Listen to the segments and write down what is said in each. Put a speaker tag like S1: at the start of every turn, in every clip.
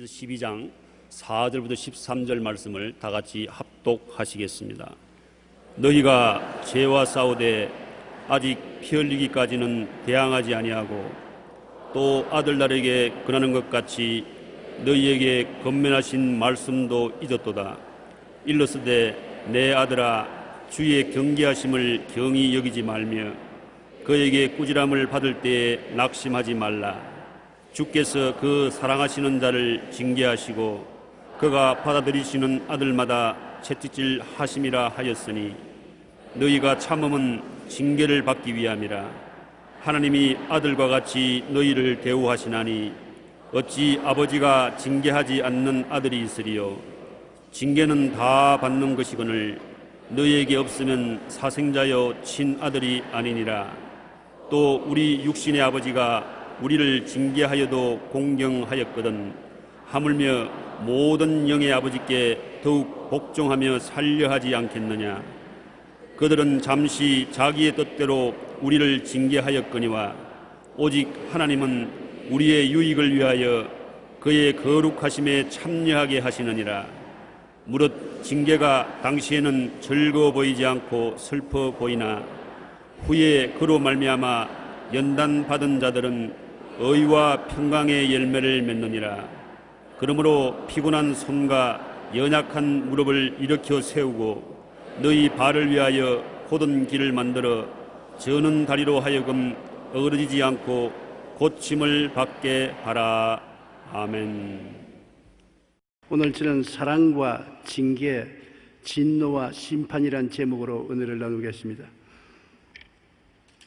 S1: 에베소서 12장 4절부터 13절 말씀을 다 같이 합독하시겠습니다. 너희가 죄와 싸우되 아직 피 흘리기까지는 대항하지 아니하고 또 아들날에게 권하는 것 같이 너희에게 권면하신 말씀도 잊었도다. 일러스되 내 아들아 주의 경계하심을 경히 여기지 말며 그에게 꾸지람을 받을 때에 낙심하지 말라. 주께서 그 사랑하시는 자를 징계하시고 그가 받아들이시는 아들마다 채찍질 하심이라 하였으니 너희가 참음은 징계를 받기 위함이라. 하나님이 아들과 같이 너희를 대우하시나니 어찌 아버지가 징계하지 않는 아들이 있으리요. 징계는 다 받는 것이거늘 너희에게 없으면 사생자여 친아들이 아니니라. 또 우리 육신의 아버지가 우리를 징계하여도 공경하였거든 하물며 모든 영의 아버지께 더욱 복종하며 살려하지 않겠느냐. 그들은 잠시 자기의 뜻대로 우리를 징계하였거니와 오직 하나님은 우리의 유익을 위하여 그의 거룩하심에 참여하게 하시느니라. 무릇 징계가 당시에는 즐거워 보이지 않고 슬퍼 보이나 후에 그로 말미암아 연단받은 자들은 의와 평강의 열매를 맺느니라. 그러므로 피곤한 손과 연약한 무릎을 일으켜 세우고 너희 발을 위하여 곧은 길을 만들어 저는 다리로 하여금 어그러지지 않고 고침을 받게 하라. 아멘.
S2: 오늘 저는 사랑과 징계, 진노와 심판이란 제목으로 은혜를 나누겠습니다.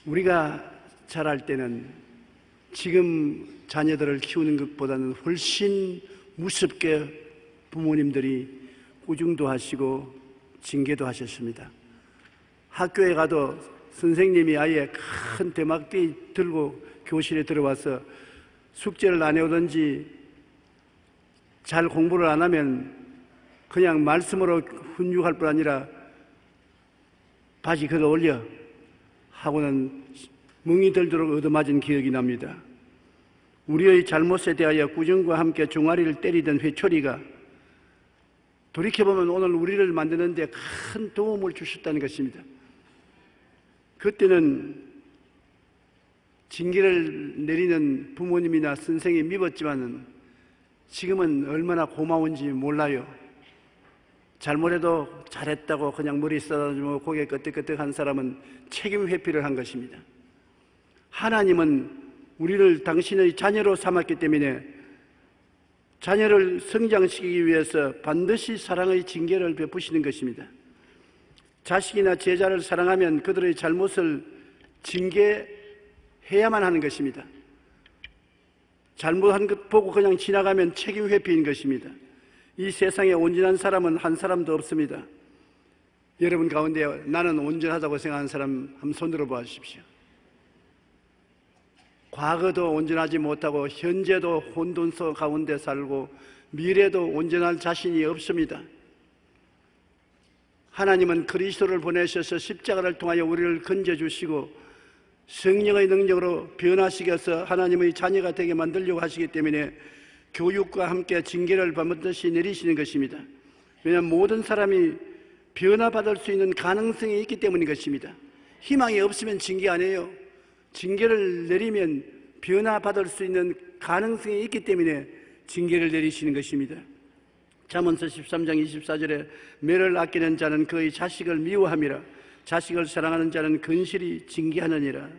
S2: 우리가 자랄 때는 지금 자녀들을 키우는 것보다는 훨씬 무섭게 부모님들이 꾸중도 하시고 징계도 하셨습니다. 학교에 가도 선생님이 아예 큰 대막대 들고 교실에 들어와서 숙제를 안 해오든지 잘 공부를 안 하면 그냥 말씀으로 훈육할 뿐 아니라 바지 걷어 올려 하고는 멍이 들도록 얻어맞은 기억이 납니다. 우리의 잘못에 대하여 꾸중과 함께 종아리를 때리던 회초리가 돌이켜보면 오늘 우리를 만드는 데 큰 도움을 주셨다는 것입니다. 그때는 징계를 내리는 부모님이나 선생이 미웠지만 지금은 얼마나 고마운지 몰라요. 잘못해도 잘했다고 그냥 머리 써가지고 고개 끄덕끄덕한 사람은 책임 회피를 한 것입니다. 하나님은 우리를 당신의 자녀로 삼았기 때문에 자녀를 성장시키기 위해서 반드시 사랑의 징계를 베푸시는 것입니다. 자식이나 제자를 사랑하면 그들의 잘못을 징계해야만 하는 것입니다. 잘못한 것 보고 그냥 지나가면 책임 회피인 것입니다. 이 세상에 온전한 사람은 한 사람도 없습니다. 여러분 가운데 나는 온전하다고 생각하는 사람 한번 손 들어 보십시오. 과거도 온전하지 못하고 현재도 혼돈서 가운데 살고 미래도 온전할 자신이 없습니다. 하나님은 그리스도를 보내셔서 십자가를 통하여 우리를 건져주시고 성령의 능력으로 변화시켜서 하나님의 자녀가 되게 만들려고 하시기 때문에 교육과 함께 징계를 반드시 내리시는 것입니다. 왜냐하면 모든 사람이 변화받을 수 있는 가능성이 있기 때문인 것입니다. 희망이 없으면 징계 안 해요. 징계를 내리면 변화받을 수 있는 가능성이 있기 때문에 징계를 내리시는 것입니다. 잠언서 13장 24절에 매를 아끼는 자는 그의 자식을 미워함이라. 자식을 사랑하는 자는 근실히 징계하느니라.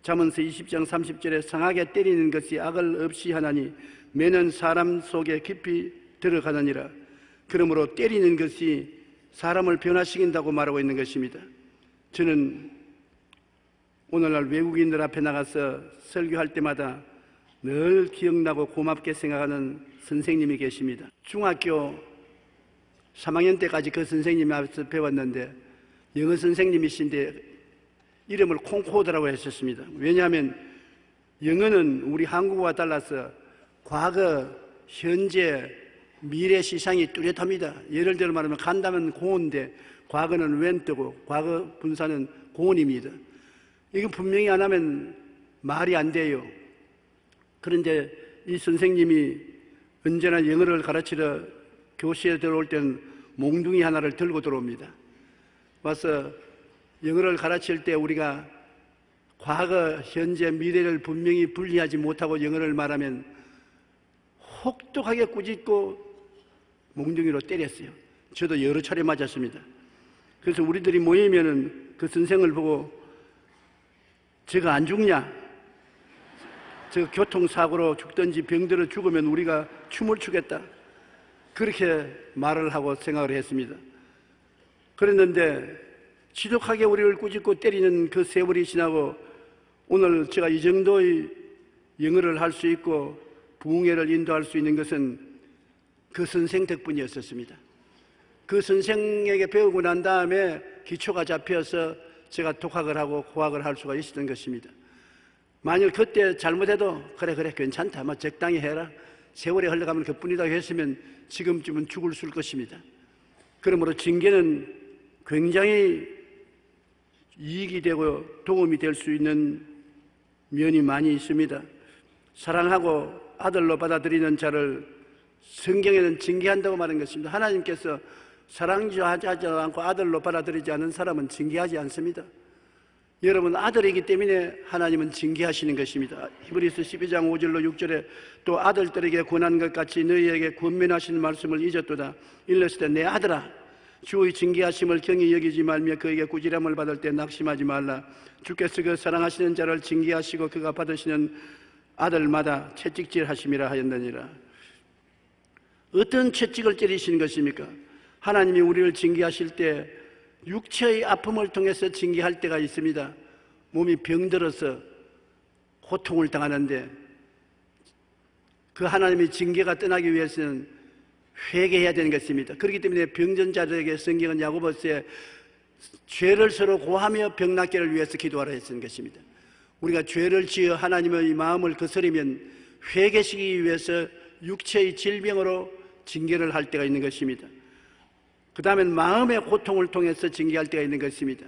S2: 잠언서 20장 30절에 상하게 때리는 것이 악을 없이 하나니 매는 사람 속에 깊이 들어가느니라. 그러므로 때리는 것이 사람을 변화시킨다고 말하고 있는 것입니다. 저는 오늘날 외국인들 앞에 나가서 설교할 때마다 늘 기억나고 고맙게 생각하는 선생님이 계십니다. 중학교 3학년 때까지 그 선생님 앞에서 배웠는데 영어 선생님이신데 이름을 콩코드라고 했었습니다. 왜냐하면 영어는 우리 한국어와 달라서 과거, 현재, 미래 시상이 뚜렷합니다. 예를 들어 말하면 간다면 고인데 과거는 웬뜨고 과거 분사는 고인입니다. 이거 분명히 안 하면 말이 안 돼요. 그런데 이 선생님이 언제나 영어를 가르치러 교실에 들어올 때는 몽둥이 하나를 들고 들어옵니다. 와서 영어를 가르칠 때 우리가 과거, 현재, 미래를 분명히 분리하지 못하고 영어를 말하면 혹독하게 꾸짖고 몽둥이로 때렸어요. 저도 여러 차례 맞았습니다. 그래서 우리들이 모이면은 그 선생을 보고 저거 안 죽냐? 저 교통사고로 죽든지 병들어 죽으면 우리가 춤을 추겠다. 그렇게 말을 하고 생각을 했습니다. 그랬는데 지독하게 우리를 꾸짖고 때리는 그 세월이 지나고 오늘 제가 이 정도의 영어를 할 수 있고 부흥회를 인도할 수 있는 것은 그 선생 덕분이었었습니다. 그 선생에게 배우고 난 다음에 기초가 잡혀서 제가 독학을 하고 고학을 할 수가 있었던 것입니다. 만일 그때 잘못해도 그래 괜찮다, 뭐 적당히 해라, 세월이 흘러가면 그뿐이다 했으면 지금쯤은 죽을 것입니다. 그러므로 징계는 굉장히 이익이 되고 도움이 될 수 있는 면이 많이 있습니다. 사랑하고 아들로 받아들이는 자를 성경에는 징계한다고 말한 것입니다. 하나님께서 사랑하지 않고 아들로 받아들이지 않은 사람은 징계하지 않습니다. 여러분 아들이기 때문에 하나님은 징계하시는 것입니다. 히브리서 12장 5절로 6절에 또 아들들에게 권한 것 같이 너희에게 권면하시는 말씀을 잊었도다. 일렀을 때 내 아들아 주의 징계하심을 경히 여기지 말며 그에게 꾸지람을 받을 때 낙심하지 말라. 주께서 그 사랑하시는 자를 징계하시고 그가 받으시는 아들마다 채찍질하심이라 하였느니라. 어떤 채찍을 때리시는 것입니까? 하나님이 우리를 징계하실 때 육체의 아픔을 통해서 징계할 때가 있습니다. 몸이 병들어서 고통을 당하는데 그 하나님의 징계가 떠나기 위해서는 회개해야 되는 것입니다. 그렇기 때문에 병든 자들에게 성경은 야고보서에 죄를 서로 고하며 병 낫기를 위해서 기도하라 했던 것입니다. 우리가 죄를 지어 하나님의 마음을 거스르면 회개시키기 위해서 육체의 질병으로 징계를 할 때가 있는 것입니다. 그 다음엔 마음의 고통을 통해서 징계할 때가 있는 것입니다.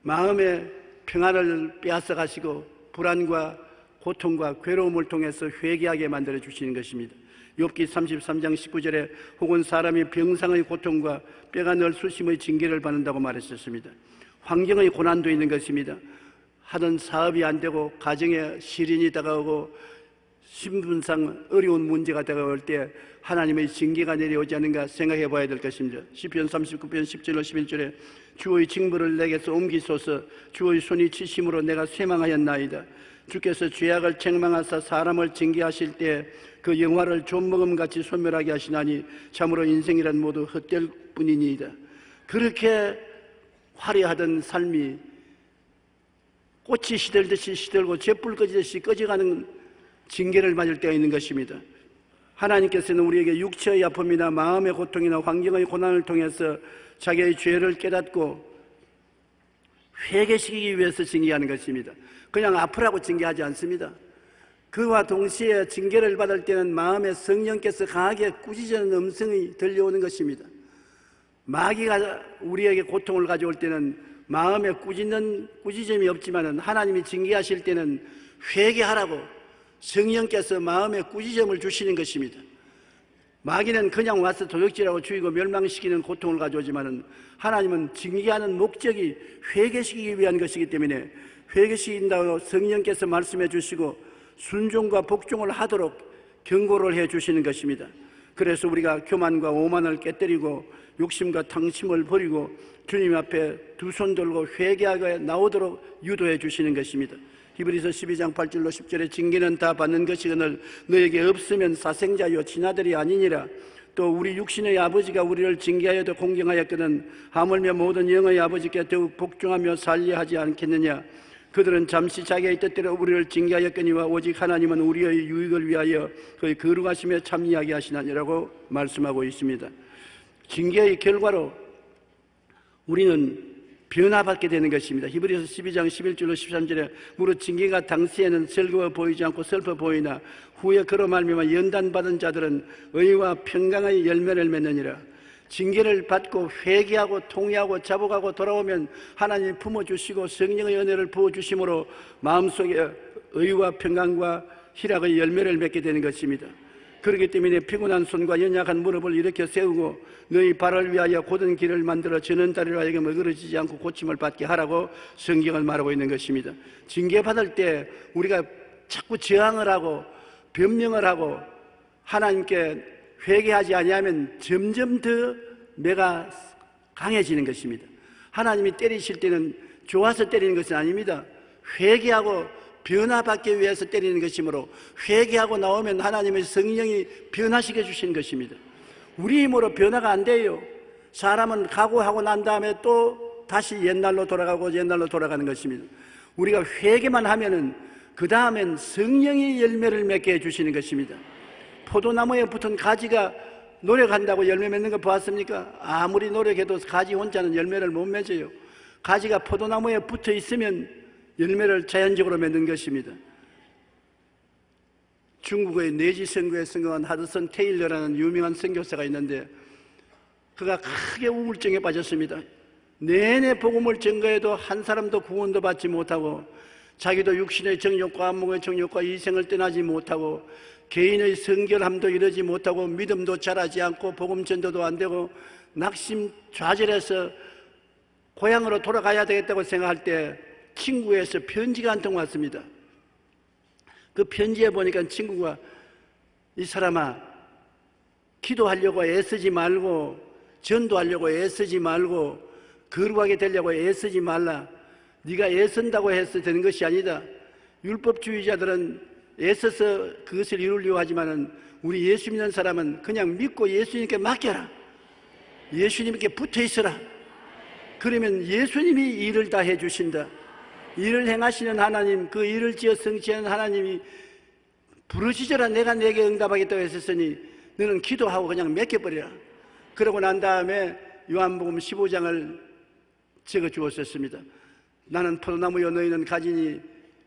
S2: 마음의 평안을 빼앗아 가시고 불안과 고통과 괴로움을 통해서 회개하게 만들어 주시는 것입니다. 욥기 33장 19절에 혹은 사람이 병상의 고통과 뼈가 늘 수심의 징계를 받는다고 말했었습니다. 환경의 고난도 있는 것입니다. 하던 사업이 안 되고 가정에 시련이 다가오고 신분상 어려운 문제가 다가올 때 하나님의 징계가 내려오지 않는가 생각해 봐야 될 것입니다. 시편 39편 10절로 11절에 주의 징벌을 내게서 옮기소서. 주의 손이 치심으로 내가 쇠망하였나이다. 주께서 죄악을 책망하사 사람을 징계하실 때 그 영화를 존먹음같이 소멸하게 하시나니 참으로 인생이란 모두 헛될 뿐이니이다. 그렇게 화려하던 삶이 꽃이 시들듯이 시들고 잿불 꺼지듯이 꺼져가는 징계를 맞을 때가 있는 것입니다. 하나님께서는 우리에게 육체의 아픔이나 마음의 고통이나 환경의 고난을 통해서 자기의 죄를 깨닫고 회개시키기 위해서 징계하는 것입니다. 그냥 아프라고 징계하지 않습니다. 그와 동시에 징계를 받을 때는 마음에 성령께서 강하게 꾸짖는 음성이 들려오는 것입니다. 마귀가 우리에게 고통을 가져올 때는 마음에 꾸짖음이 없지만 하나님이 징계하실 때는 회개하라고 성령께서 마음에 꾸짖음을 주시는 것입니다. 마귀는 그냥 와서 도적질하고 죽이고 멸망시키는 고통을 가져오지만 하나님은 징계하는 목적이 회개시키기 위한 것이기 때문에 회개시킨다고 성령께서 말씀해 주시고 순종과 복종을 하도록 경고를 해 주시는 것입니다. 그래서 우리가 교만과 오만을 깨뜨리고 욕심과 탕심을 버리고 주님 앞에 두 손 들고 회개하게 나오도록 유도해 주시는 것입니다. 히브리서 12장 8절로 10절에 징계는 다 받는 것이거늘 너에게 없으면 사생자요 친아들이 아니니라. 또 우리 육신의 아버지가 우리를 징계하여도 공경하였거든 하물며 모든 영의 아버지께 더욱 복종하며 살려하지 않겠느냐. 그들은 잠시 자기의 뜻대로 우리를 징계하였거니와 오직 하나님은 우리의 유익을 위하여 그의 거룩하심에 참여하게 하시나니라고 말씀하고 있습니다. 징계의 결과로 우리는 변화받게 되는 것입니다. 히브리서 12장 11절로 13절에 무릇 징계가 당시에는 즐거워 보이지 않고 슬퍼 보이나 후에 그로 말미암아 연단받은 자들은 의와 평강의 열매를 맺느니라. 징계를 받고 회개하고 통회하고 자복하고 돌아오면 하나님이 품어주시고 성령의 은혜를 부어주심으로 마음속에 의와 평강과 희락의 열매를 맺게 되는 것입니다. 그렇기 때문에 피곤한 손과 연약한 무릎을 일으켜 세우고 너희 발을 위하여 곧은 길을 만들어 저는 다리로 하여금 어그러지지 않고 고침을 받게 하라고 성경을 말하고 있는 것입니다. 징계받을 때 우리가 자꾸 저항을 하고 변명을 하고 하나님께 회개하지 아니하면 점점 더 매가 강해지는 것입니다. 하나님이 때리실 때는 좋아서 때리는 것은 아닙니다. 회개하고 변화받기 위해서 때리는 것이므로 회개하고 나오면 하나님의 성령이 변화시켜 주시는 것입니다. 우리 힘으로 변화가 안 돼요. 사람은 각오하고 난 다음에 또 다시 옛날로 돌아가고 옛날로 돌아가는 것입니다. 우리가 회개만 하면은 그 다음엔 성령이 열매를 맺게 해주시는 것입니다. 포도나무에 붙은 가지가 노력한다고 열매 맺는 거 보았습니까? 아무리 노력해도 가지 혼자는 열매를 못 맺어요. 가지가 포도나무에 붙어 있으면 열매를 자연적으로 맺는 것입니다. 중국의 내지 선교에 성공한 하드슨 테일러라는 유명한 선교사가 있는데 그가 크게 우울증에 빠졌습니다. 내내 복음을 전거해도 한 사람도 구원도 받지 못하고 자기도 육신의 정욕과 안목의 정욕과 이생을 떠나지 못하고 개인의 성결함도 이루지 못하고 믿음도 자라지 않고 복음 전도도 안 되고 낙심 좌절해서 고향으로 돌아가야 되겠다고 생각할 때 친구에서 편지가 한 통 왔습니다. 그 편지에 보니까 친구가 이 사람아 기도하려고 애쓰지 말고 전도하려고 애쓰지 말고 거룩하게 되려고 애쓰지 말라. 네가 애쓴다고 해서 되는 것이 아니다. 율법주의자들은 애써서 그것을 이루려고 하지만은 우리 예수 믿는 사람은 그냥 믿고 예수님께 맡겨라. 예수님께 붙어 있어라. 그러면 예수님이 일을 다 해주신다. 일을 행하시는 하나님, 그 일을 지어 성취하는 하나님이 부르짖어라 내가 내게 응답하겠다고 했었으니 너는 기도하고 그냥 맡겨버려라. 그러고 난 다음에 요한복음 15장을 적어 주었었습니다. 나는 포도나무요 너희는 가지니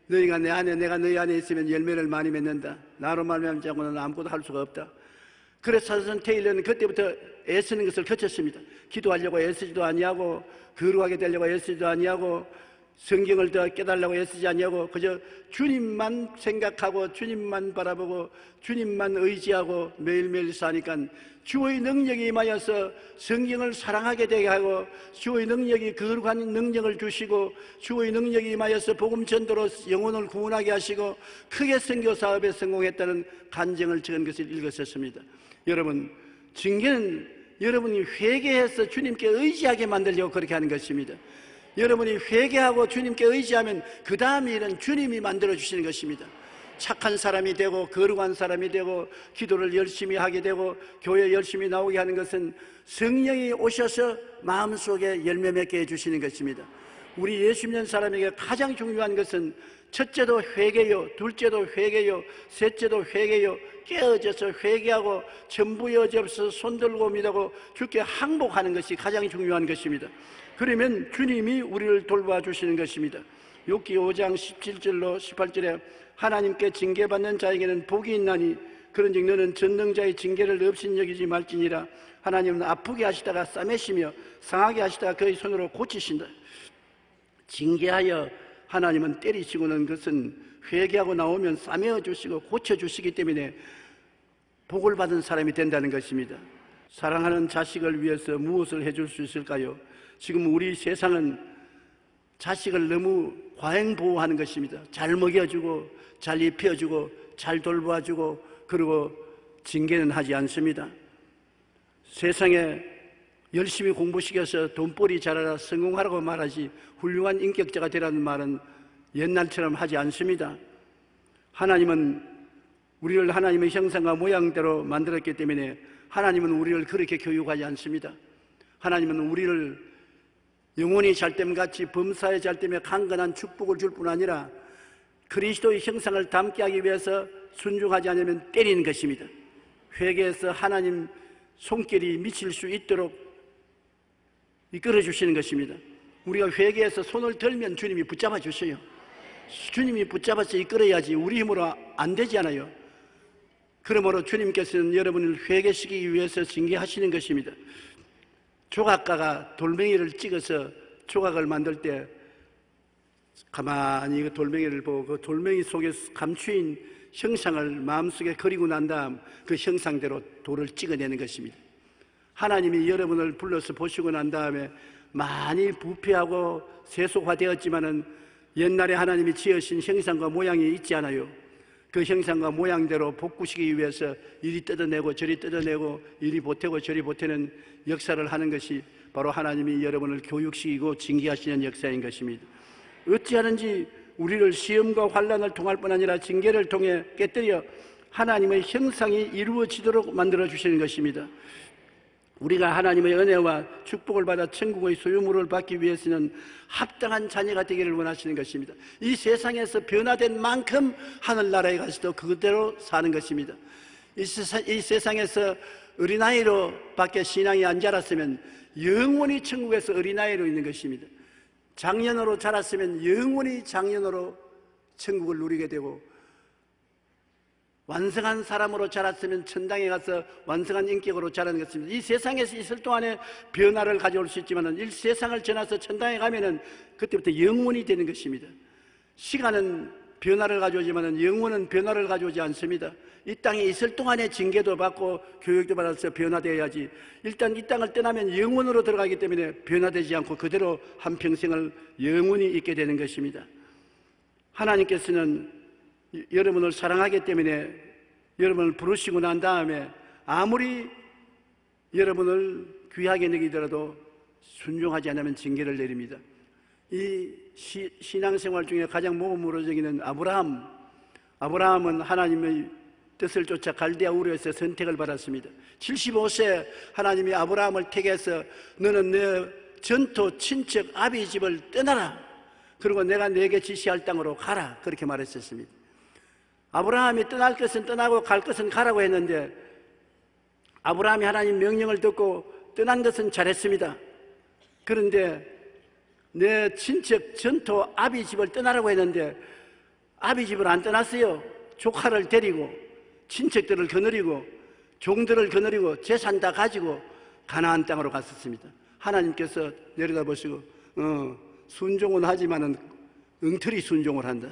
S2: 너희가 내 안에 내가 너희 안에 있으면 열매를 많이 맺는다. 나로 말미암지 않고는 아무것도 할 수가 없다. 그래서 하드슨 테일러는 그때부터 애쓰는 것을 거쳤습니다. 기도하려고 애쓰지도 아니하고 거룩하게 되려고 애쓰지도 아니하고 성경을 더 깨달으려고 애쓰지 아니하고 그저 주님만 생각하고 주님만 바라보고 주님만 의지하고 매일매일 사니까 주의 능력이 임하여서 성경을 사랑하게 되게 하고 주의 능력이 거룩한 능력을 주시고 주의 능력이 임하여서 복음 전도로 영혼을 구원하게 하시고 크게 선교 사업에 성공했다는 간증을 적은 것을 읽었었습니다. 여러분, 징계는 여러분이 회개해서 주님께 의지하게 만들려고 그렇게 하는 것입니다. 여러분이 회개하고 주님께 의지하면 그 다음 일은 주님이 만들어주시는 것입니다. 착한 사람이 되고 거룩한 사람이 되고 기도를 열심히 하게 되고 교회 열심히 나오게 하는 것은 성령이 오셔서 마음속에 열매 맺게 해주시는 것입니다. 우리 예수 믿는 사람에게 가장 중요한 것은 첫째도 회개요, 둘째도 회개요, 셋째도 회개요. 깨어져서 회개하고 전부 여지없어 손들고 믿고 주께 항복하는 것이 가장 중요한 것입니다. 그러면 주님이 우리를 돌봐주시는 것입니다. 욥기 5장 17절로 18절에 하나님께 징계받는 자에게는 복이 있나니 그런즉 너는 전능자의 징계를 없인 여기지 말지니라. 하나님은 아프게 하시다가 싸매시며 상하게 하시다가 그의 손으로 고치신다. 징계하여 하나님은 때리시고는 것은 회개하고 나오면 싸매어 주시고 고쳐주시기 때문에 복을 받은 사람이 된다는 것입니다. 사랑하는 자식을 위해서 무엇을 해줄 수 있을까요? 지금 우리 세상은 자식을 너무 과잉보호하는 것입니다. 잘 먹여주고 잘 입혀주고 잘 돌봐주고 그리고 징계는 하지 않습니다. 세상에 열심히 공부시켜서 돈벌이 잘하라 성공하라고 말하지 훌륭한 인격자가 되라는 말은 옛날처럼 하지 않습니다. 하나님은 우리를 하나님의 형상과 모양대로 만들었기 때문에 하나님은 우리를 그렇게 교육하지 않습니다. 하나님은 우리를 영혼이 잘됨같이 범사에 잘됨에 강건한 축복을 줄 뿐 아니라 그리스도의 형상을 담게 하기 위해서 순종하지 않으면 때리는 것입니다. 회개해서 하나님 손길이 미칠 수 있도록 이끌어 주시는 것입니다. 우리가 회개해서 손을 들면 주님이 붙잡아 주셔요. 주님이 붙잡아서 이끌어야지 우리 힘으로 안 되지 않아요. 그러므로 주님께서는 여러분을 회개시키기 위해서 징계하시는 것입니다. 조각가가 돌멩이를 찍어서 조각을 만들 때 가만히 그 돌멩이를 보고 그 돌멩이 속에 감추인 형상을 마음속에 그리고 난 다음 그 형상대로 돌을 찍어내는 것입니다. 하나님이 여러분을 불러서 보시고 난 다음에 많이 부패하고 세속화되었지만은 옛날에 하나님이 지으신 형상과 모양이 있지 않아요. 그 형상과 모양대로 복구시키기 위해서 이리 뜯어내고 저리 뜯어내고 이리 보태고 저리 보태는 역사를 하는 것이 바로 하나님이 여러분을 교육시키고 징계하시는 역사인 것입니다. 어찌하는지 우리를 시험과 환난을 통할 뿐 아니라 징계를 통해 깨뜨려 하나님의 형상이 이루어지도록 만들어 주시는 것입니다. 우리가 하나님의 은혜와 축복을 받아 천국의 소유물을 받기 위해서는 합당한 자녀가 되기를 원하시는 것입니다. 이 세상에서 변화된 만큼 하늘나라에 가서도 그대로 사는 것입니다. 이 세상에서 어린아이로 밖에 신앙이 안 자랐으면 영원히 천국에서 어린아이로 있는 것입니다. 장년으로 자랐으면 영원히 장년으로 천국을 누리게 되고, 완성한 사람으로 자랐으면 천당에 가서 완성한 인격으로 자라는 것입니다. 이 세상에서 있을 동안에 변화를 가져올 수 있지만 이 세상을 지나서 천당에 가면은 그때부터 영원이 되는 것입니다. 시간은 변화를 가져오지만 영혼은 변화를 가져오지 않습니다. 이 땅에 있을 동안에 징계도 받고 교육도 받아서 변화되어야지, 일단 이 땅을 떠나면 영원으로 들어가기 때문에 변화되지 않고 그대로 한평생을 영원히 있게 되는 것입니다. 하나님께서는 여러분을 사랑하기 때문에 여러분을 부르시고 난 다음에 아무리 여러분을 귀하게 여기더라도 순종하지 않으면 징계를 내립니다. 이 신앙생활 중에 가장 모범으로 여기는 아브라함은 하나님의 뜻을 쫓아 갈대아 우르에서 선택을 받았습니다. 75세 하나님이 아브라함을 택해서 너는 내 전토 친척 아비 집을 떠나라, 그리고 내가 네게 지시할 땅으로 가라, 그렇게 말했었습니다. 아브라함이 떠날 것은 떠나고 갈 것은 가라고 했는데 아브라함이 하나님 명령을 듣고 떠난 것은 잘했습니다. 그런데 내 친척 전토 아비 집을 떠나라고 했는데 아비 집을 안 떠났어요. 조카를 데리고 친척들을 거느리고 종들을 거느리고 재산 다 가지고 가나안 땅으로 갔었습니다. 하나님께서 내려다보시고 순종은 하지만은 엉터리 순종을 한다.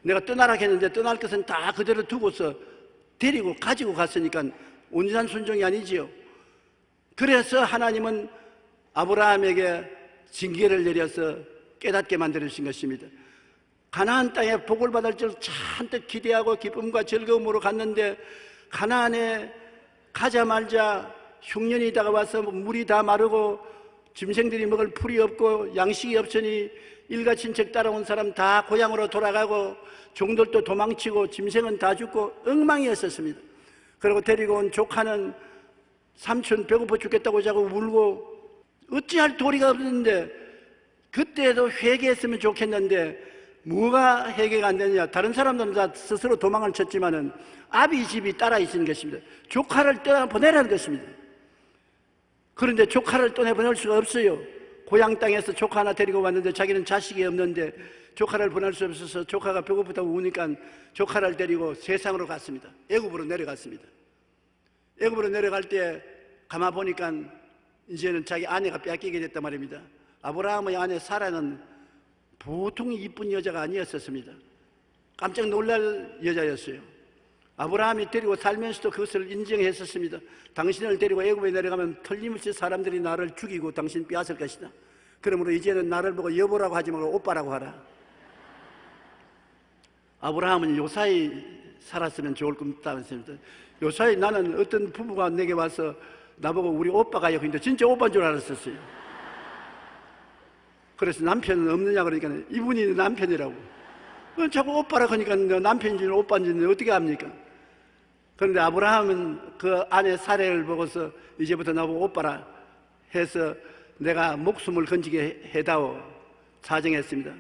S2: 내가 떠나라 했는데 떠날 것은 다 그대로 두고서 데리고 가지고 갔으니까 온전한 순종이 아니지요. 그래서 하나님은 아브라함에게 징계를 내려서 깨닫게 만들어주신 것입니다. 가나안 땅에 복을 받을 줄 잔뜩 기대하고 기쁨과 즐거움으로 갔는데 가나안에 가자마자 흉년이 다가와서 물이 다 마르고 짐승들이 먹을 풀이 없고 양식이 없으니 일가 친척 따라온 사람 다 고향으로 돌아가고 종들도 도망치고 짐승은 다 죽고 엉망이었었습니다. 그리고 데리고 온 조카는 삼촌 배고파 죽겠다고 자꾸 울고 어찌할 도리가 없는데, 그때도 회개했으면 좋겠는데 뭐가 해결가 안 되느냐. 다른 사람들은 다 스스로 도망을 쳤지만은 아비 집이 따라 있는 것입니다. 조카를 떠나보내라는 것입니다. 그런데 조카를 떠나보낼 수가 없어요. 고향 땅에서 조카 하나 데리고 왔는데 자기는 자식이 없는데 조카를 보낼 수 없어서 조카가 배고프다고 우니까 조카를 데리고 세상으로 갔습니다. 애굽으로 내려갔습니다. 애굽으로 내려갈 때 가만 보니까 이제는 자기 아내가 뺏기게 됐단 말입니다. 아브라함의 아내 사라는 보통 이쁜 여자가 아니었었습니다. 깜짝 놀랄 여자였어요. 아브라함이 데리고 살면서도 그것을 인정했었습니다. 당신을 데리고 애굽에 내려가면 틀림없이 사람들이 나를 죽이고 당신 빼앗을 것이다. 그러므로 이제는 나를 보고 여보라고 하지 말고 오빠라고 하라. 아브라함은 요사이 살았으면 좋을 겁니다. 요사이 나는 어떤 부부가 내게 와서 나보고 우리 오빠가요. 근데 진짜 오빠인 줄 알았었어요. 그래서 남편은 없느냐 그러니까 이분이 남편이라고. 자꾸 오빠라고 하니까 남편인지는 오빠인지는 어떻게 합니까? 그런데 아브라함은 그 아내 사례를 보고서 이제부터 나보고 오빠라 해서 내가 목숨을 건지게 해다오 사정했습니다.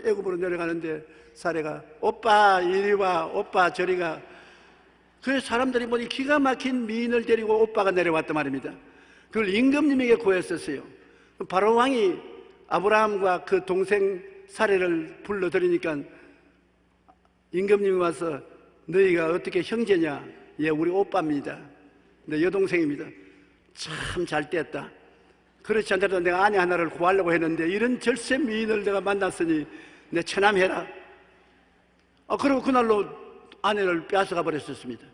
S2: 애굽으로 내려가는데 사례가 오빠 이리 와, 오빠 저리 가. 그래서 사람들이 보니 기가 막힌 미인을 데리고 오빠가 내려왔단 말입니다. 그걸 임금님에게 구했었어요. 바로 왕이 아브라함과 그 동생 사례를 불러들이니까 임금님이 와서 너희가 어떻게 형제냐? 예, 우리 오빠입니다. 내 여동생입니다. 참 잘 됐다. 그렇지 않더라도 내가 아내 하나를 구하려고 했는데 이런 절세 미인을 내가 만났으니 내 처남해라. 그리고 그날로 아내를 빼앗아가 버렸었습니다.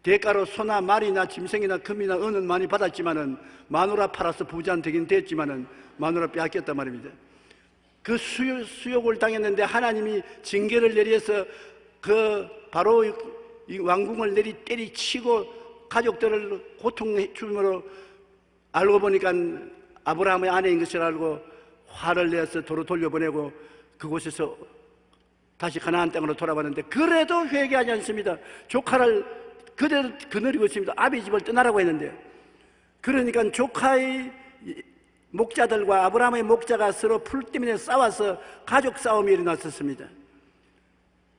S2: 대가로 소나 말이나 짐승이나 금이나 은은 많이 받았지만은 마누라 팔아서 부자 되긴 됐지만은 마누라 빼앗겼단 말입니다. 그 수욕을 당했는데 하나님이 징계를 내려서 그 바로 이 왕궁을 때리치고 가족들을 고통해 주므로 알고 보니까 아브라함의 아내인 것을 알고 화를 내서 도로 돌려보내고 그곳에서 다시 가나안 땅으로 돌아왔는데 그래도 회개하지 않습니다. 조카를 그대로 거느리고 있습니다. 아비 집을 떠나라고 했는데 그러니까 조카의 목자들과 아브라함의 목자가 서로 풀 때문에 싸워서 가족 싸움이 일어났었습니다.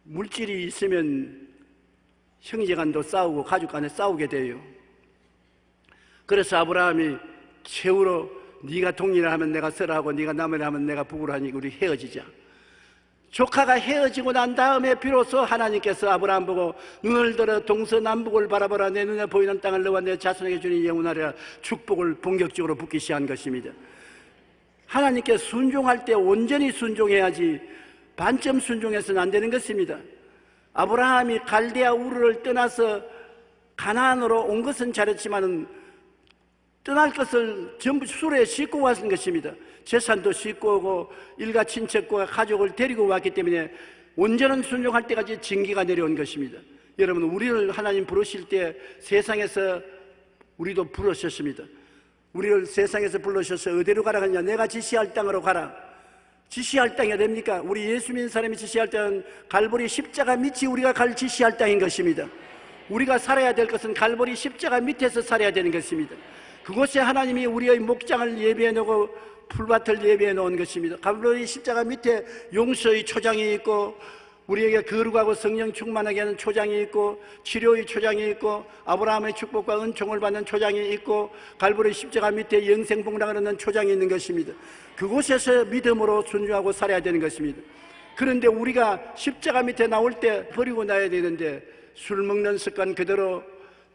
S2: 물질이 있으면 형제간도 싸우고 가족 간에 싸우게 돼요. 그래서 아브라함이 최후로 네가 동일을 하면 내가 서라하고 네가 남을 하면 내가 북으로 하니 우리 헤어지자. 조카가 헤어지고 난 다음에 비로소 하나님께서 아브라함 보고 눈을 들어 동서남북을 바라보라. 내 눈에 보이는 땅을 너와 내 자손에게 주니 영원하리라. 축복을 본격적으로 붓기 시작한 것입니다. 하나님께 순종할 때 온전히 순종해야지 반쯤 순종해서는 안 되는 것입니다. 아브라함이 갈대아 우르를 떠나서 가나안으로 온 것은 잘했지만은 떠날 것을 전부 수레에 싣고 왔은 것입니다. 재산도 싣고 오고 일가 친척과 가족을 데리고 왔기 때문에 온전한 순종할 때까지 징계가 내려온 것입니다. 여러분, 우리를 하나님 부르실 때 세상에서 우리도 부르셨습니다. 우리를 세상에서 불러셔서 어디로 가라 하냐? 내가 지시할 땅으로 가라. 지시할 땅이 어딥니까? 우리 예수 믿는 사람이 지시할 땅은 갈보리 십자가 밑이 우리가 갈 지시할 땅인 것입니다. 우리가 살아야 될 것은 갈보리 십자가 밑에서 살아야 되는 것입니다. 그곳에 하나님이 우리의 목장을 예비해 놓고 풀밭을 예비해 놓은 것입니다. 갈보리 십자가 밑에 용서의 초장이 있고 우리에게 거룩하고 성령 충만하게 하는 초장이 있고 치료의 초장이 있고 아브라함의 축복과 은총을 받는 초장이 있고 갈보리 십자가 밑에 영생 복락을 얻는 초장이 있는 것입니다. 그곳에서 믿음으로 순종하고 살아야 되는 것입니다. 그런데 우리가 십자가 밑에 나올 때 버리고 나야 되는데 술 먹는 습관 그대로,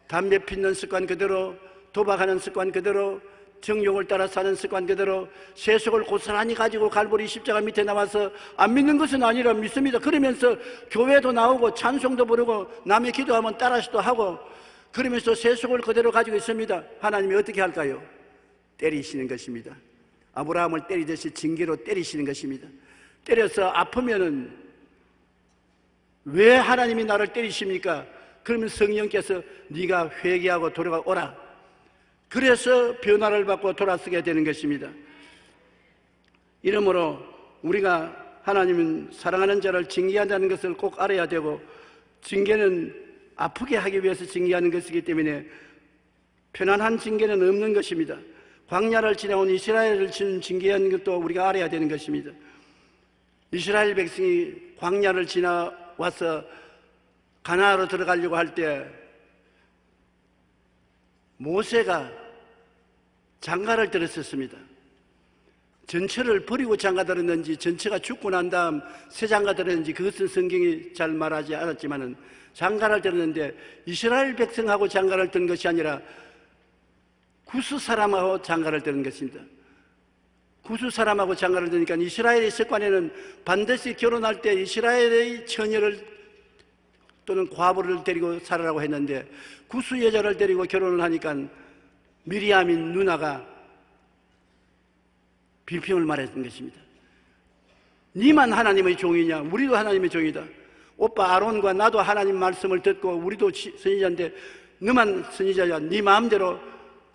S2: 담배 피는 습관 그대로, 도박하는 습관 그대로, 정욕을 따라 사는 습관 그대로 세속을 고스란히 가지고 갈보리 십자가 밑에 나와서 안 믿는 것은 아니라 믿습니다. 그러면서 교회도 나오고 찬송도 부르고 남의 기도하면 따라서도 하고 그러면서 세속을 그대로 가지고 있습니다. 하나님이 어떻게 할까요? 때리시는 것입니다. 아브라함을 때리듯이 징계로 때리시는 것입니다. 때려서 아프면은 왜 하나님이 나를 때리십니까? 그러면 성령께서 네가 회개하고 돌아오라. 그래서 변화를 받고 돌아서게 되는 것입니다. 이러므로 우리가 하나님은 사랑하는 자를 징계한다는 것을 꼭 알아야 되고 징계는 아프게 하기 위해서 징계하는 것이기 때문에 편안한 징계는 없는 것입니다. 광야를 지나온 이스라엘을 징계하는 것도 우리가 알아야 되는 것입니다. 이스라엘 백성이 광야를 지나와서 가나안으로 들어가려고 할 때 모세가 장가를 들었었습니다. 전처를 버리고 장가 들었는지 전처가 죽고 난 다음 새 장가 들었는지 그것은 성경이 잘 말하지 않았지만은 장가를 들었는데 이스라엘 백성하고 장가를 든 것이 아니라 구스 사람하고 장가를 드는 것입니다. 구스 사람하고 장가를 드니까 이스라엘의 습관에는 반드시 결혼할 때 이스라엘의 처녀를 또는 과부를 데리고 살으라고 했는데 구스 여자를 데리고 결혼을 하니까 미리암인 누나가 비평을 말했던 것입니다. 니만 하나님의 종이냐? 우리도 하나님의 종이다. 오빠 아론과 나도 하나님 말씀을 듣고 우리도 선지자인데 너만 선지자야. 네 마음대로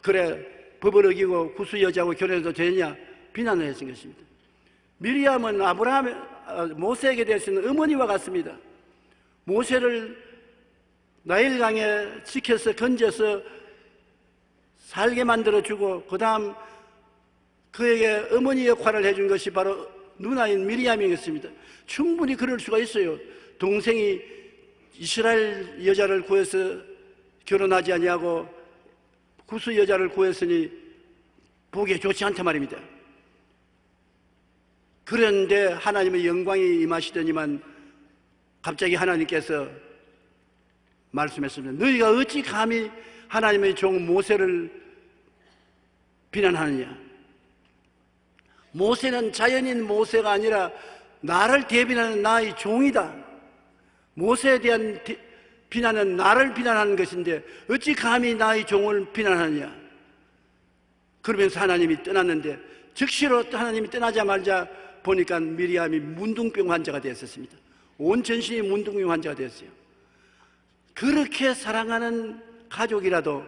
S2: 그래 법을 어기고 구스 여자하고 결혼해도 되냐? 비난을 했던 것입니다. 미리암은 모세에게 대해서는 어머니와 같습니다. 모세를 나일강에 지켜서 건져서 살게 만들어주고 그 다음 그에게 어머니 역할을 해준 것이 바로 누나인 미리암이었습니다. 충분히 그럴 수가 있어요. 동생이 이스라엘 여자를 구해서 결혼하지 아니하고 구스 여자를 구했으니 보기에 좋지 않단 말입니다. 그런데 하나님의 영광이 임하시더니만 갑자기 하나님께서 말씀했습니다. 너희가 어찌 감히 하나님의 종 모세를 비난하느냐? 모세는 자연인 모세가 아니라 나를 대변하는 나의 종이다. 모세에 대한 비난은 나를 비난하는 것인데 어찌 감히 나의 종을 비난하느냐. 그러면서 하나님이 떠났는데 즉시로 하나님이 떠나자마자 보니까 미리암이 문둥병 환자가 되었습니다. 온 전신이 문둥병 환자가 되었어요. 그렇게 사랑하는 가족이라도,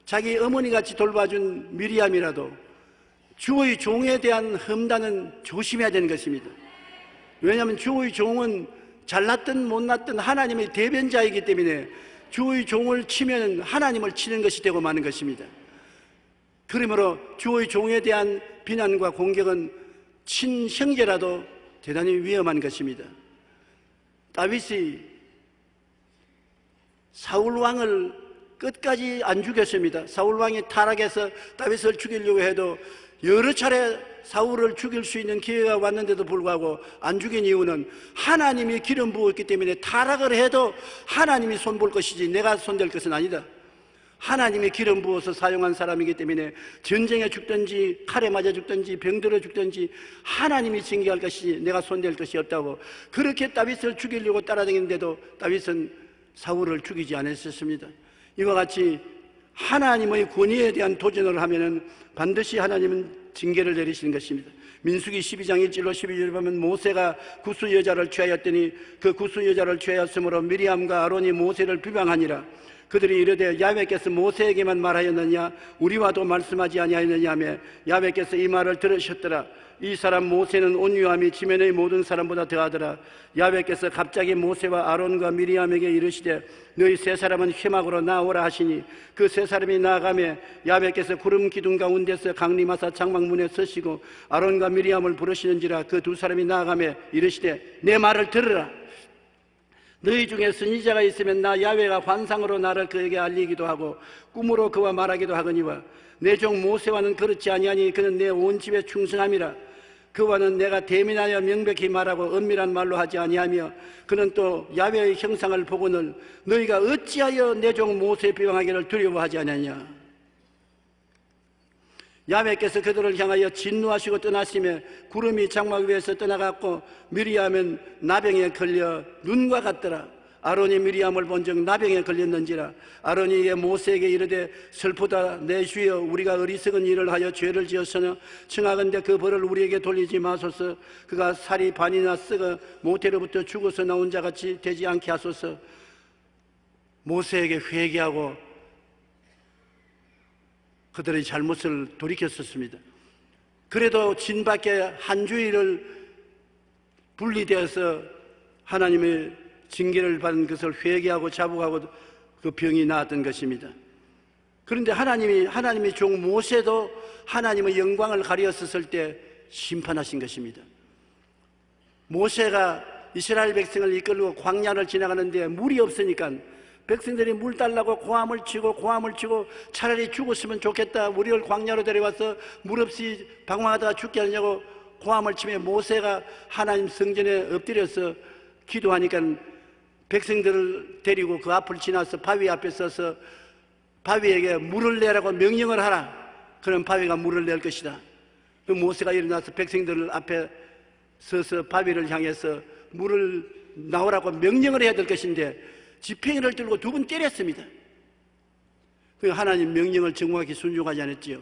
S2: 자기 어머니같이 돌봐준 미리암이라도 주의 종에 대한 험단은 조심해야 되는 것입니다. 왜냐하면 주의 종은 잘났든 못났든 하나님의 대변자이기 때문에 주의 종을 치면 하나님을 치는 것이 되고 마는 것입니다. 그러므로 주의 종에 대한 비난과 공격은 친형제라도 대단히 위험한 것입니다. 다윗이 사울 왕을 끝까지 안 죽였습니다. 사울 왕이 타락해서 다윗을 죽이려고 해도 여러 차례 사울을 죽일 수 있는 기회가 왔는데도 불구하고 안 죽인 이유는 하나님이 기름 부었기 때문에 타락을 해도 하나님이 손볼 것이지 내가 손댈 것은 아니다. 하나님이 기름 부어서 사용한 사람이기 때문에 전쟁에 죽든지 칼에 맞아 죽든지 병들어 죽든지 하나님이 징계할 것이지 내가 손댈 것이 없다고, 그렇게 다윗을 죽이려고 따라다니는데도 다윗은 사울을 죽이지 않았었습니다. 이와 같이 하나님의 권위에 대한 도전을 하면은 반드시 하나님은 징계를 내리시는 것입니다. 민수기 12장 1절로 12절에 보면 모세가 구스 여자를 취하였더니 그 구스 여자를 취하였으므로 미리암과 아론이 모세를 비방하니라. 그들이 이르되 야훼께서 모세에게만 말하였느냐 우리와도 말씀하지 아니하였느냐 하며 야훼께서 이 말을 들으셨더라. 이 사람 모세는 온유함이 지면의 모든 사람보다 더하더라. 야훼께서 갑자기 모세와 아론과 미리암에게 이르시되 너희 세 사람은 회막으로 나오라 하시니 그 세 사람이 나아가며 야훼께서 구름 기둥 가운데서 강림하사 장막문에 서시고 아론과 미리암을 부르시는지라. 그 두 사람이 나아가며 이르시되 내 말을 들으라. 너희 중에 선지자가 있으면 나 야훼가 환상으로 나를 그에게 알리기도 하고 꿈으로 그와 말하기도 하거니와 내 종 모세와는 그렇지 아니하니 그는 내 온 집에 충성함이라. 그와는 내가 대민하여 명백히 말하고 은밀한 말로 하지 아니하며 그는 또 야훼의 형상을 보고는 너희가 어찌하여 내 종 모세 비방하기를 두려워하지 않느냐. 야훼께서 그들을 향하여 진노하시고 떠나시며 구름이 장막 위에서 떠나갔고 미리암은 나병에 걸려 눈과 같더라. 아론이 미리암을 본즉 나병에 걸렸는지라. 아론이 이에 모세에게 이르되 슬프다 내 주여 우리가 어리석은 일을 하여 죄를 지었으나 청하건대 그 벌을 우리에게 돌리지 마소서. 그가 살이 반이나 썩어 모태로부터 죽어서 나온 자같이 되지 않게 하소서. 모세에게 회개하고 그들의 잘못을 돌이켰었습니다. 그래도 진밖에 한 주일을 분리되어서 하나님의 징계를 받은 것을 회개하고 자복하고 그 병이 나았던 것입니다. 그런데 하나님의 종 모세도 하나님의 영광을 가리었을 때 심판하신 것입니다. 모세가 이스라엘 백성을 이끌고 광야를 지나가는데 물이 없으니까 백성들이 물 달라고 고함을 치고 차라리 죽었으면 좋겠다. 우리를 광야로 데려와서 물 없이 방황하다가 죽게 하냐고 고함을 치며 모세가 하나님 성전에 엎드려서 기도하니까 백성들을 데리고 그 앞을 지나서 바위 앞에 서서 바위에게 물을 내라고 명령을 하라. 그럼 바위가 물을 낼 것이다. 그 모세가 일어나서 백성들 앞에 서서 바위를 향해서 물을 나오라고 명령을 해야 될 것인데 지팡이를 들고 두 번 때렸습니다. 그 하나님 명령을 정확히 순종하지 않았지요.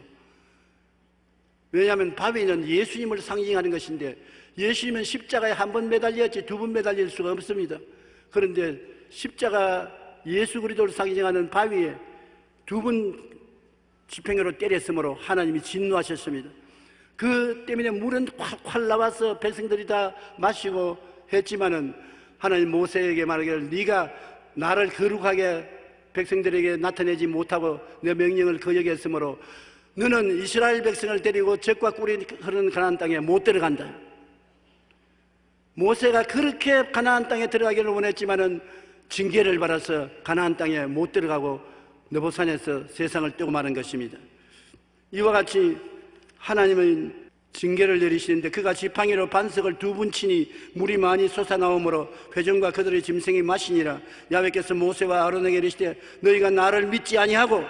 S2: 왜냐하면 바위는 예수님을 상징하는 것인데 예수님은 십자가에 한 번 매달렸지 두 번 매달릴 수가 없습니다. 그런데 십자가 예수 그리스도를 상징하는 바위에 두 번 지팡이로 때렸으므로 하나님이 진노하셨습니다. 그 때문에 물은 콸콸 나와서 백성들이 다 마시고 했지만은 하나님 모세에게 말하기를 네가 나를 거룩하게 백성들에게 나타내지 못하고 내 명령을 거역했으므로 너는 이스라엘 백성을 데리고 젖과 꿀이 흐르는 가나안 땅에 못 들어간다. 모세가 그렇게 가나안 땅에 들어가기를 원했지만은 징계를 받아서 가나안 땅에 못 들어가고 느보산에서 세상을 뜨고 마는 것입니다. 이와 같이 하나님은 징계를 내리시는데 그가 지팡이로 반석을 두 번 치니 물이 많이 솟아나오므로 회중과 그들의 짐승이 마시니라. 야훼께서 모세와 아론에게 이르시되 너희가 나를 믿지 아니하고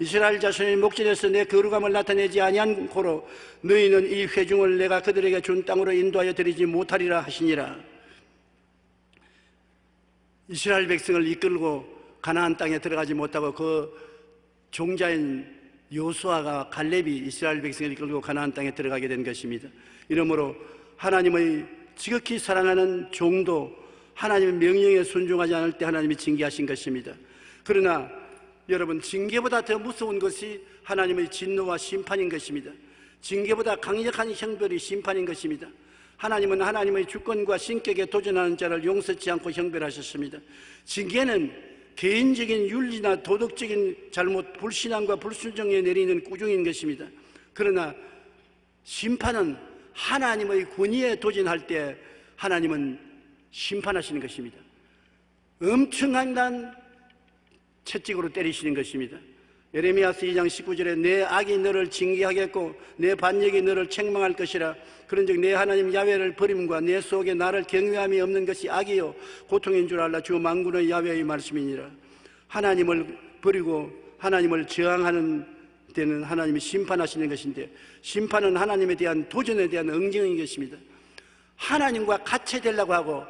S2: 이스라엘 자손의 목전에서 내 거룩함을 나타내지 아니한 고로 너희는 이 회중을 내가 그들에게 준 땅으로 인도하여 드리지 못하리라 하시니라. 이스라엘 백성을 이끌고 가나안 땅에 들어가지 못하고 그 종자인 요수아가 갈렙이 이스라엘 백성을 이끌고 가나안 땅에 들어가게 된 것입니다. 이러므로 하나님의 지극히 사랑하는 종도 하나님의 명령에 순종하지 않을 때 하나님이 징계하신 것입니다. 그러나 여러분, 징계보다 더 무서운 것이 하나님의 진노와 심판인 것입니다. 징계보다 강력한 형벌이 심판인 것입니다. 하나님은 하나님의 주권과 신격에 도전하는 자를 용서치 않고 형벌하셨습니다. 징계는 개인적인 윤리나 도덕적인 잘못, 불신앙과 불순종에 내리는 꾸중인 것입니다. 그러나 심판은 하나님의 권위에 도전할 때 하나님은 심판하시는 것입니다. 엄청난 채찍으로 때리시는 것입니다. 예레미야서 2장 19절에 내 악이 너를 징계하겠고 내 반역이 너를 책망할 것이라. 그런즉 내 하나님 야훼를 버림과 내 속에 나를 경외함이 없는 것이 악이요 고통인 줄 알라. 주 만군의 야훼의 말씀이니라. 하나님을 버리고 하나님을 저항하는 때는 하나님이 심판하시는 것인데, 심판은 하나님에 대한 도전에 대한 응징인 것입니다. 하나님과 같이 되려고 하고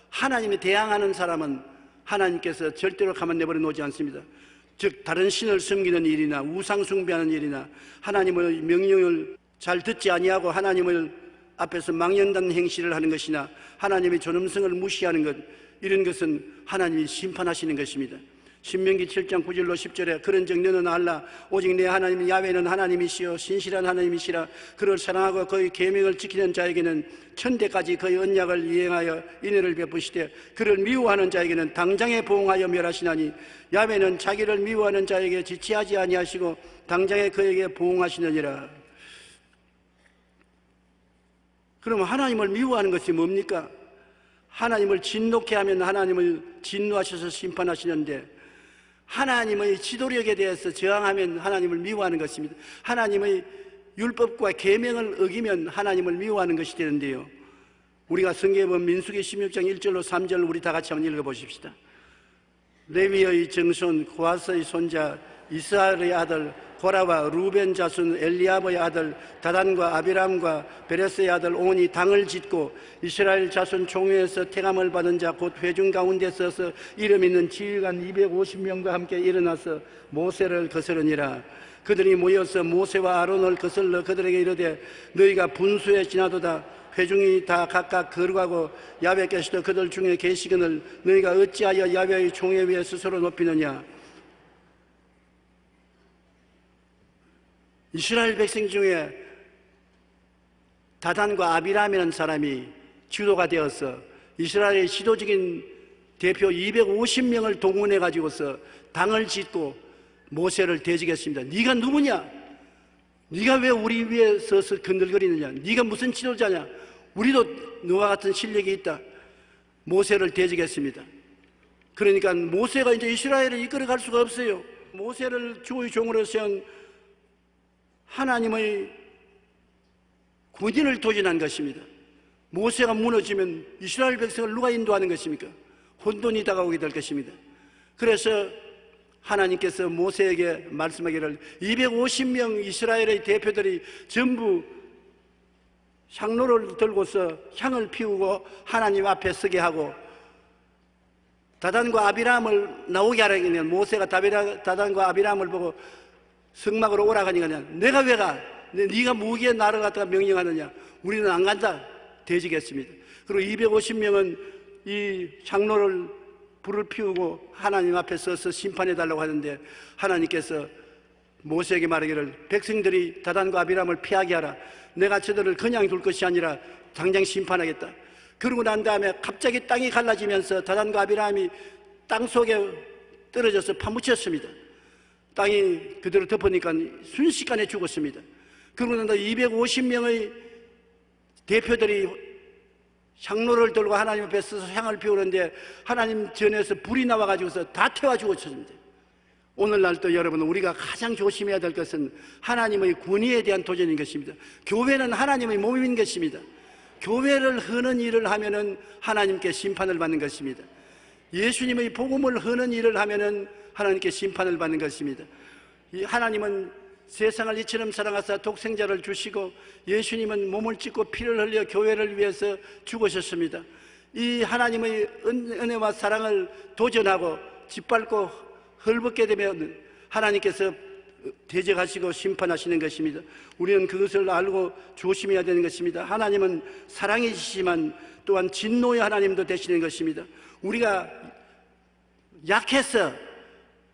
S2: 하나님에 대항하는 사람은 하나님께서 절대로 가만 내버려 놓지 않습니다. 즉 다른 신을 섬기는 일이나 우상 숭배하는 일이나 하나님의 명령을 잘 듣지 아니하고 하나님을 앞에서 망연단 행실을 하는 것이나 하나님의 존엄성을 무시하는 것, 이런 것은 하나님이 심판하시는 것입니다. 신명기 7장 9절로 10절에 그런즉 너는 알라 오직 내 하나님 야훼는 하나님이시여 신실한 하나님이시라. 그를 사랑하고 그의 계명을 지키는 자에게는 천대까지 그의 언약을 이행하여 인애를 베푸시되 그를 미워하는 자에게는 당장에 보응하여 멸하시나니 야훼는 자기를 미워하는 자에게 지체하지 아니하시고 당장에 그에게 보응하시느니라. 그럼 하나님을 미워하는 것이 뭡니까? 하나님을 진노케 하면 하나님을 진노하셔서 심판하시는데, 하나님의 지도력에 대해서 저항하면 하나님을 미워하는 것입니다. 하나님의 율법과 계명을 어기면 하나님을 미워하는 것이 되는데요, 우리가 성경에 보면 민수기 16장 1절로 3절 우리 다 같이 한번 읽어보십시다. 레위의 정손 고하스의 손자 이스라엘의 아들 고라와 루벤 자손 엘리압의 아들 다단과 아비람과 베레스의 아들 온이 당을 짓고 이스라엘 자손 총회에서 택함을 받은 자 곧 회중 가운데 서서 이름 있는 지휘관 250명과 함께 일어나서 모세를 거스르니라. 그들이 모여서 모세와 아론을 거슬러 그들에게 이르되 너희가 분수에 지나도다. 회중이 다 각각 거룩하고 야훼께서도 그들 중에 계시거늘 너희가 어찌하여 야훼의 총회 위에 스스로 높이느냐. 이스라엘 백성 중에 다단과 아비람이라는 사람이 지도가 되어서 이스라엘의 지도적인 대표 250명을 동원해 가지고서 당을 짓고 모세를 대적했습니다. 네가 누구냐? 네가 왜 우리 위에 서서 건들거리느냐? 네가 무슨 지도자냐? 우리도 너와 같은 실력이 있다. 모세를 대적했습니다. 그러니까 모세가 이제 이스라엘을 이끌어갈 수가 없어요. 모세를 주의 종으로 세운 하나님의 군인을 도전한 것입니다. 모세가 무너지면 이스라엘 백성을 누가 인도하는 것입니까? 혼돈이 다가오게 될 것입니다. 그래서 하나님께서 모세에게 말씀하기를 250명 이스라엘의 대표들이 전부 향로를 들고서 향을 피우고 하나님 앞에 서게 하고 다단과 아비람을 나오게 하라니까 모세가 다단과 아비람을 보고 성막으로 오라가니까 내가 왜 가? 네가 무기에 나를 갖다가 명령하느냐? 우리는 안 간다. 대적했습니다. 그리고 250명은 이 향로를 불을 피우고 하나님 앞에 서서 심판해달라고 하는데 하나님께서 모세에게 말하기를 백성들이 다단과 아비람을 피하게 하라. 내가 저들을 그냥 둘 것이 아니라 당장 심판하겠다. 그러고 난 다음에 갑자기 땅이 갈라지면서 다단과 아비람이 땅 속에 떨어져서 파묻혔습니다. 땅이 그대로 덮으니까 순식간에 죽었습니다. 그러고 난 다음에 250명의 대표들이 향로를 들고 하나님 앞에 서서 향을 피우는데 하나님 전에서 불이 나와가지고서 다 태워 죽었습니다. 오늘날도 여러분 우리가 가장 조심해야 될 것은 하나님의 권위에 대한 도전인 것입니다. 교회는 하나님의 몸인 것입니다. 교회를 흐는 일을 하면은 하나님께 심판을 받는 것입니다. 예수님의 복음을 흐는 일을 하면은 하나님께 심판을 받는 것입니다. 하나님은 세상을 이처럼 사랑하사 독생자를 주시고 예수님은 몸을 찢고 피를 흘려 교회를 위해서 죽으셨습니다. 이 하나님의 은혜와 사랑을 도전하고 짓밟고 헐벗게 되면 하나님께서 대적하시고 심판하시는 것입니다. 우리는 그것을 알고 조심해야 되는 것입니다. 하나님은 사랑이시지만 또한 진노의 하나님도 되시는 것입니다. 우리가 약해서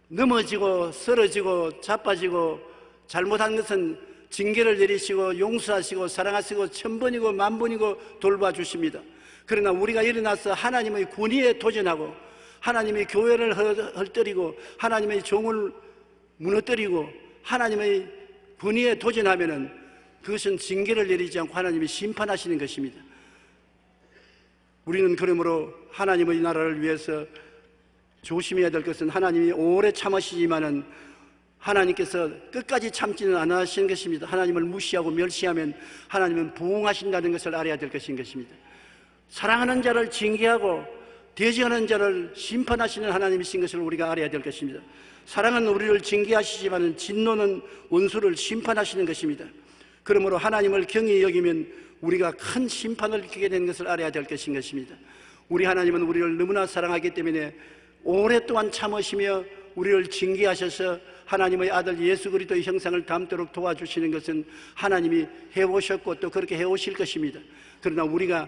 S2: 넘어지고 쓰러지고 자빠지고 잘못한 것은 징계를 내리시고 용서하시고 사랑하시고 천번이고 만번이고 돌봐주십니다. 그러나 우리가 일어나서 하나님의 권위에 도전하고 하나님의 교회를 헐떡이고 하나님의 종을 무너뜨리고 하나님의 권위에 도전하면은 그것은 징계를 내리지 않고 하나님이 심판하시는 것입니다. 우리는 그러므로 하나님의 나라를 위해서 조심해야 될 것은 하나님이 오래 참으시지만은 하나님께서 끝까지 참지는 않으시는 것입니다. 하나님을 무시하고 멸시하면 하나님은 부응하신다는 것을 알아야 될 것인 것입니다. 사랑하는 자를 징계하고 대적하는 자를 심판하시는 하나님이신 것을 우리가 알아야 될 것입니다. 사랑은 우리를 징계하시지만 진노는 원수를 심판하시는 것입니다. 그러므로 하나님을 경히 여기면 우리가 큰 심판을 겪게 되는 것을 알아야 될 것인 것입니다. 우리 하나님은 우리를 너무나 사랑하기 때문에 오랫동안 참으시며 우리를 징계하셔서 하나님의 아들 예수 그리스도의 형상을 담도록 도와주시는 것은 하나님이 해오셨고 또 그렇게 해오실 것입니다. 그러나 우리가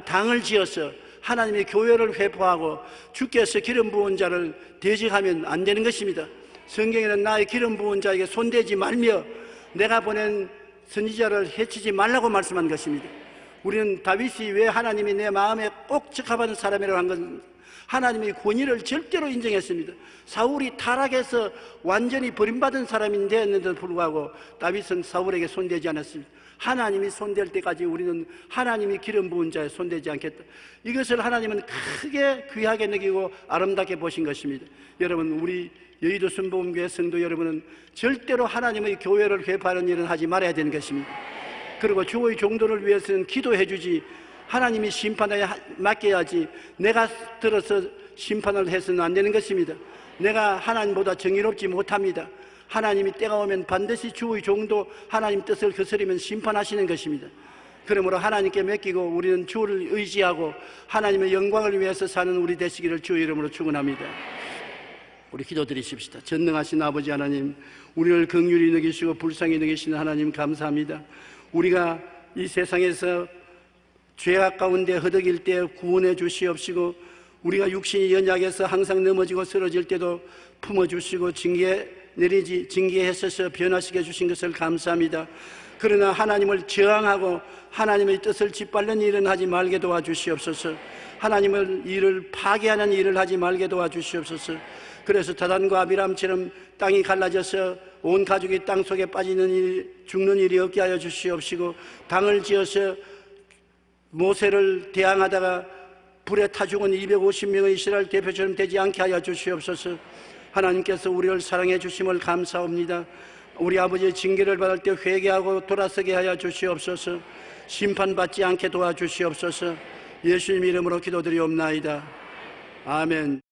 S2: 당을 지어서 하나님의 교회를 회포하고 주께서 기름 부은 자를 대적하면 안 되는 것입니다. 성경에는 나의 기름 부은 자에게 손대지 말며 내가 보낸 선지자를 해치지 말라고 말씀한 것입니다. 우리는 다윗이 왜 하나님이 내 마음에 꼭 적합한 사람이라고 한 건 하나님의 권위를 절대로 인정했습니다. 사울이 타락해서 완전히 버림받은 사람이 되었는데도 불구하고 다윗은 사울에게 손대지 않았습니다. 하나님이 손댈 때까지 우리는 하나님이 기름 부은 자에 손대지 않겠다. 이것을 하나님은 크게 귀하게 여기고 아름답게 보신 것입니다. 여러분, 우리 여의도 순복음교회 성도 여러분은 절대로 하나님의 교회를 회파하는 일은 하지 말아야 되는 것입니다. 그리고 주의 종도를 위해서는 기도해 주지 하나님이 심판에 맡겨야지 내가 들어서 심판을 해서는 안 되는 것입니다. 내가 하나님보다 정의롭지 못합니다. 하나님이 때가 오면 반드시 주의 종도 하나님 뜻을 거스르면 심판하시는 것입니다. 그러므로 하나님께 맡기고 우리는 주를 의지하고 하나님의 영광을 위해서 사는 우리 되시기를 주의 이름으로 축원합니다. 우리 기도드리십시다. 전능하신 아버지 하나님, 우리를 긍휼히 여기시고 불쌍히 여기시는 하나님 감사합니다. 우리가 이 세상에서 죄악 가운데 허덕일 때 구원해 주시옵시고 우리가 육신이 연약해서 항상 넘어지고 쓰러질 때도 품어주시고 징계하셔서 변화시켜 주신 것을 감사합니다. 그러나 하나님을 저항하고 하나님의 뜻을 짓밟는 일은 하지 말게 도와주시옵소서. 하나님을 일을 파괴하는 일을 하지 말게 도와주시옵소서. 그래서 다단과 아비람처럼 땅이 갈라져서 온 가족이 땅 속에 빠지는 일, 죽는 일이 없게 하여 주시옵시고 당을 지어서 모세를 대항하다가 불에 타 죽은 250명의 이스라엘 대표처럼 되지 않게 하여 주시옵소서. 하나님께서 우리를 사랑해 주심을 감사합니다. 우리 아버지의 징계를 받을 때 회개하고 돌아서게 하여 주시옵소서. 심판받지 않게 도와주시옵소서. 예수님 이름으로 기도드리옵나이다. 아멘.